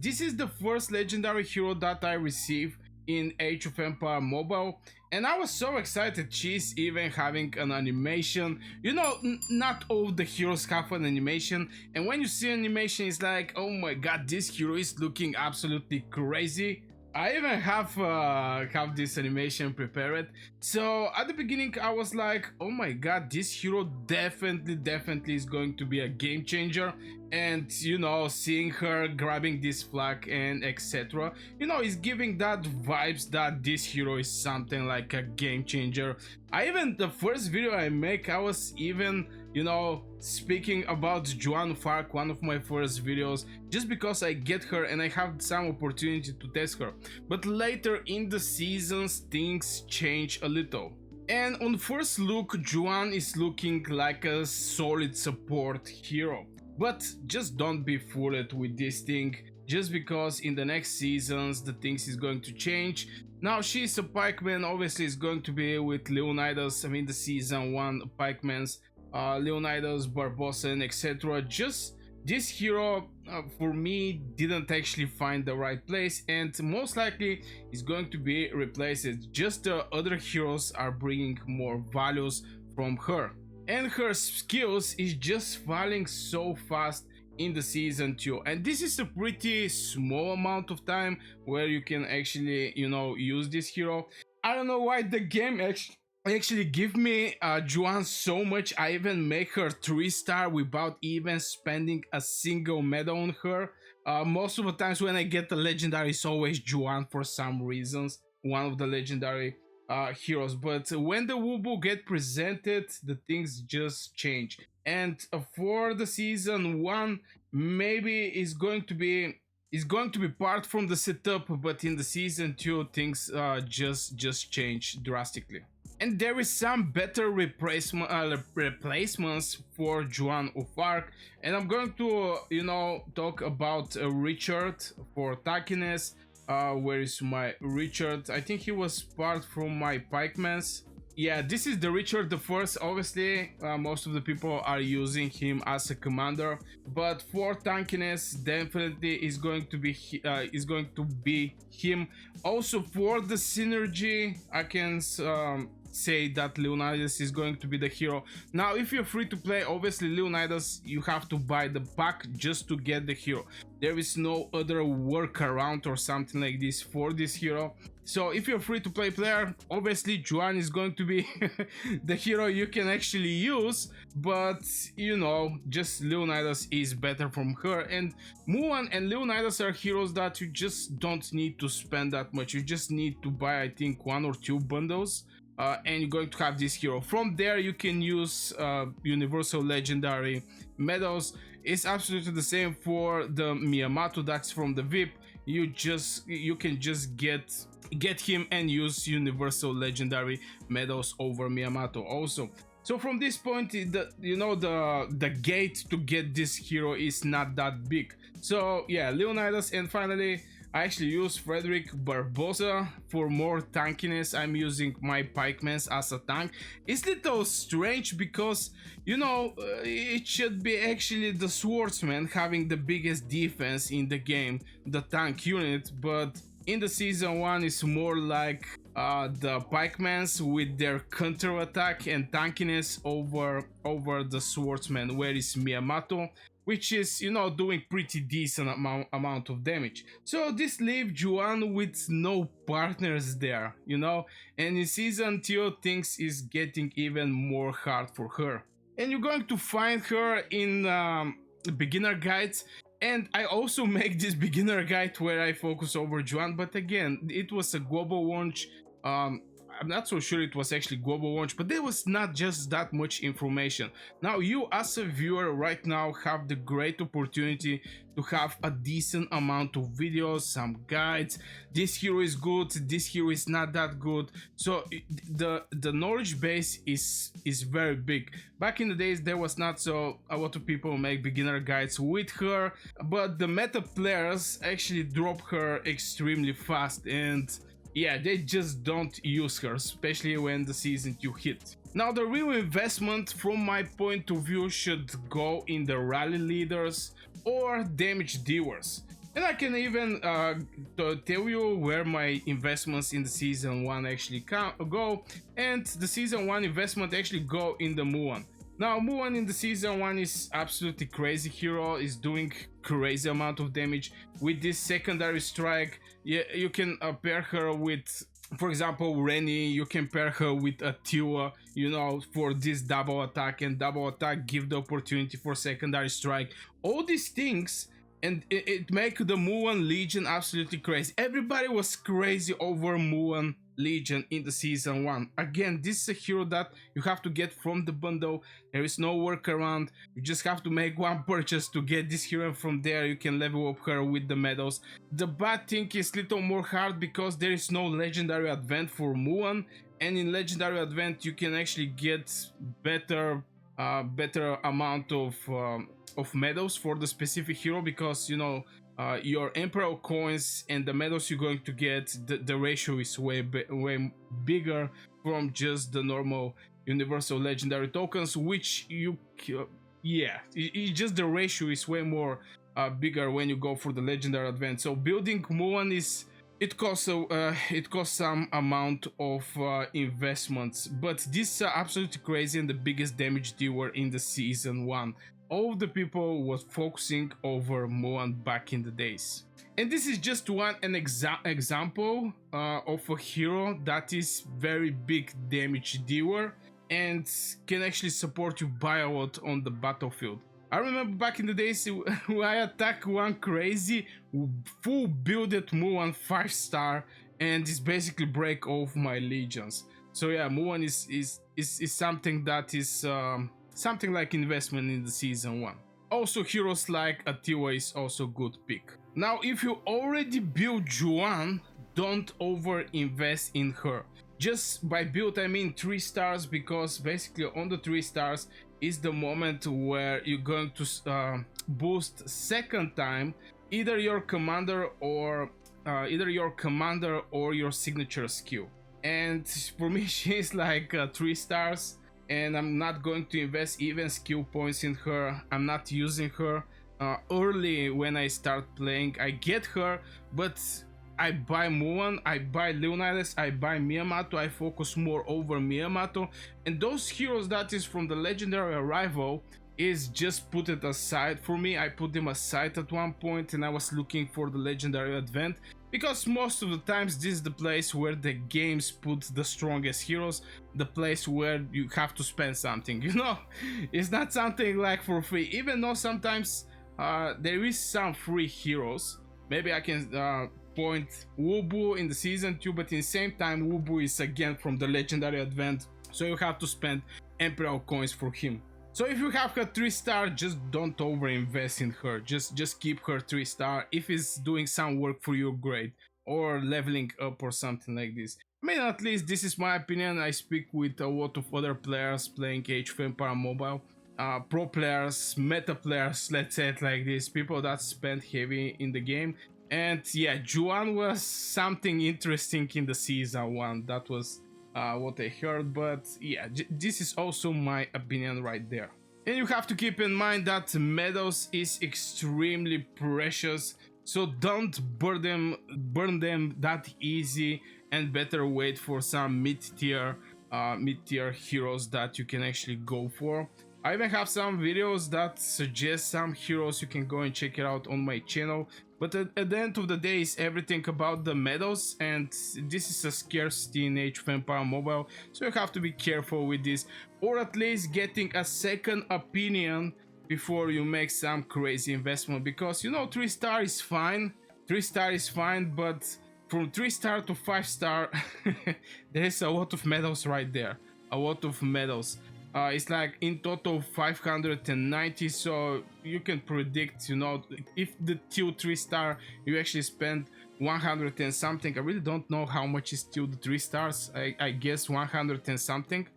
This is the first legendary hero that I received in Age of Empire Mobile, and I was so excited. She's even having an animation. You know, not all the heroes have an animation, and when you see animation, it's like, oh my god, this hero is looking absolutely crazy. I even have this animation prepared. So at the beginning I was like, oh my god, this hero definitely is going to be a game changer. And you know, seeing her grabbing this flag and etc, you know, is giving that vibes that this hero is something like a game changer. I even, the first video I make, I was even, you know, speaking about Joan of Arc, one of my first videos, just because I get her and I have some opportunity to test her. But later in the seasons things change a little. And on first look, Joan is looking like a solid support hero. But just don't be fooled with this thing, just because in the next seasons the things is going to change. Now she's a pikeman, obviously is going to be with Leonidas. I mean the season 1 pikemans, Leonidas, Barbosa and etc. Just this hero for me didn't actually find the right place, and most likely is going to be replaced. Just the other heroes are bringing more values from her, and her skills is just falling so fast in the season 2, and this is a pretty small amount of time where you can actually, you know, use this hero. I don't know why the game actually give me Joan so much. I even make her 3-star without even spending a single medal on her. Most of the times when I get the legendary, it's always Joan for some reasons, one of the legendary heroes. But when the Wubu get presented, the things just change. And for the season 1, maybe it's going to be part from the setup, but in the season 2 things just change drastically. And there is some better replacements for Joan of Arc, and I'm going to, you know, talk about Richard for tankiness. Where is my Richard? I think he was part from my pikemans. Yeah, this is the Richard the First. Obviously, most of the people are using him as a commander, but for tankiness, definitely is going to be him. Also for the synergy, I can say that Leonidas is going to be the hero. Now, if you're free to play, obviously Leonidas, you have to buy the pack just to get the hero. There is no other workaround or something like this for this hero. So if you're free to play player, obviously Joan is going to be the hero you can actually use, but you know, just Leonidas is better from her. And Muan and Leonidas are heroes that you just don't need to spend that much. You just need to buy, I think, 1 or 2 bundles. And you're going to have this hero. From there you can use universal legendary medals. It's absolutely the same for the Miyamoto, that's from the VIP. You can just get him and use universal legendary medals over Miyamoto also. So from this point, the gate to get this hero is not that big. So yeah, Leonidas, and finally I actually use Frederick Barbosa for more tankiness. I'm using my pikemans as a tank. It's a little strange because, you know, it should be actually the swordsman having the biggest defense in the game, the tank unit, but in the season 1 it's more like the pikemans with their counter attack and tankiness over the swordsman, where is Miyamoto, which is, you know, doing pretty decent amount of damage. So this leaves Joan with no partners there, you know, and in season 2 things is getting even more hard for her. And you're going to find her in beginner guides, and I also make this beginner guide where I focus over Joan, but again, it was a global launch. I'm not so sure it was actually global launch, but there was not just that much information. Now you as a viewer right now have the great opportunity to have a decent amount of videos, some guides. This hero is good, this hero is not that good. So the knowledge base is very big. Back in the days there was not so a lot of people make beginner guides with her, but the meta players actually drop her extremely fast, and yeah, they just don't use her, especially when the season 2 hit. Now the real investment from my point of view should go in the rally leaders or damage dealers. And I can even tell you where my investments in the season 1 actually go, and the season 1 investment actually go in the Muan. Now Muan in the season 1 is absolutely crazy hero, is doing crazy amount of damage with this secondary strike. Yeah, you can pair her with, for example, Rennie. You can pair her with a Tiwa, you know, for this double attack, and double attack give the opportunity for secondary strike. All these things, and it make the Muan Legion absolutely crazy. Everybody was crazy over Muan Legion in the season 1. Again, this is a hero that you have to get from the bundle. There is no workaround. You just have to make one purchase to get this hero, and from there you can level up her with the medals. The bad thing is little more hard because there is no legendary advent for Muan, and in legendary advent you can actually get better amount of medals for the specific hero, because you know your Emperor coins and the medals you're going to get, the ratio is way bigger from just the normal universal legendary tokens, which yeah, just the ratio is way more bigger when you go for the legendary advent. So building Muan is, it costs some amount of investments, but this is absolutely crazy and the biggest damage dealer in the season 1. All the people was focusing over Muan back in the days. And this is just an example of a hero that is very big damage dealer and can actually support you by a lot on the battlefield. I remember back in the days when I attacked one crazy full builded Muan 5-star and it's basically break off my legions. So yeah, Muan is something that is something like investment in the season 1. Also heroes like Atiwa is also good pick. Now if you already build Joan, don't over invest in her. Just by build I mean 3 stars, because basically on the 3 stars is the moment where you're going to boost second time either your commander or your signature skill. And for me she's like 3 stars, and I'm not going to invest even skill points in her. I'm not using her. Early when I start playing I get her, but I buy Muan, I buy Leonidas, I buy Miyamoto, I focus more over Miyamoto, and those heroes that is from the legendary arrival is just put it aside for me. I put them aside at one point and I was looking for the legendary advent, because most of the times this is the place where the games put the strongest heroes, the place where you have to spend something, you know. It's not something like for free, even though sometimes there is some free heroes. Maybe I can point Wubu in the season 2, but in the same time Wubu is again from the legendary advent, so you have to spend Emperor coins for him. So if you have her 3-star, just don't over invest in her. Just keep her 3-star. If it's doing some work for you, great, or leveling up or something like this. I mean, at least this is my opinion. I speak with a lot of other players playing Age of Empire Mobile, pro players, meta players, let's say it like this, people that spend heavy in the game. And yeah, Juan was something interesting in the season 1. That was what I heard, but yeah, this is also my opinion right there. And you have to keep in mind that medals is extremely precious, so don't burn them that easy, and better wait for some mid-tier heroes that you can actually go for. I even have some videos that suggest some heroes. You can go and check it out on my channel. But at the end of the day, it's everything about the medals, and this is a scarcity in Age of Empire Mobile, so you have to be careful with this, or at least getting a second opinion before you make some crazy investment, because you know 3-star is fine, 3-star is fine, but from 3-star to 5-star there is a lot of medals right there, a lot of medals. It's like in total 590, so you can predict, you know, if the till 3-star you actually spend 100 and something. I really don't know how much is till the 3 stars. I guess 100 and something.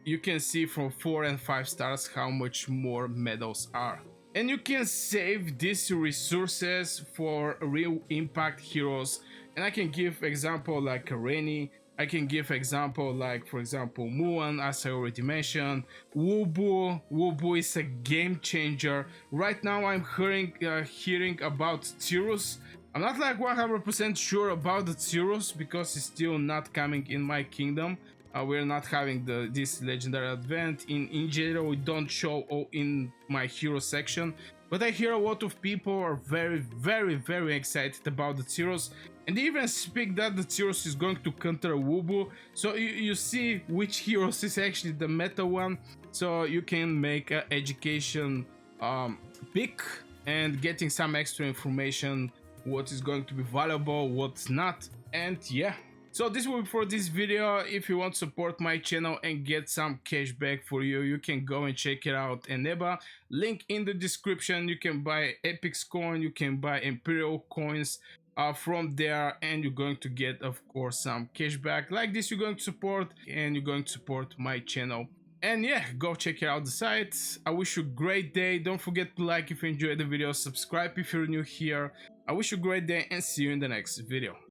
You can see from 4 and 5 stars how much more medals are, and you can save these resources for real impact heroes. And I can give example like Rennie, I can give example like, for example, Muan, as I already mentioned. Wubu is a game changer. Right now I'm hearing about Cirrus. I'm not like 100% sure about the Cirrus because it's still not coming in my kingdom. We're not having this legendary event in general. We don't show in my hero section, but I hear a lot of people are very excited about the Cirrus, and they even speak that the Cirrus is going to counter Wubu. So you see which heroes is actually the meta one, so you can make an education pick and getting some extra information, what is going to be valuable, what's not. And yeah, so this will be for this video. If you want to support my channel and get some cash back for you, you can go and check it out. Eneba, link in the description. You can buy Epic's coin, you can buy Imperial coins from there, and you're going to get, of course, some cash back. Like this, you're going to support, and you're going to support my channel. And yeah, go check out the site. I wish you a great day. Don't forget to like if you enjoyed the video, subscribe if you're new here. I wish you a great day and see you in the next video.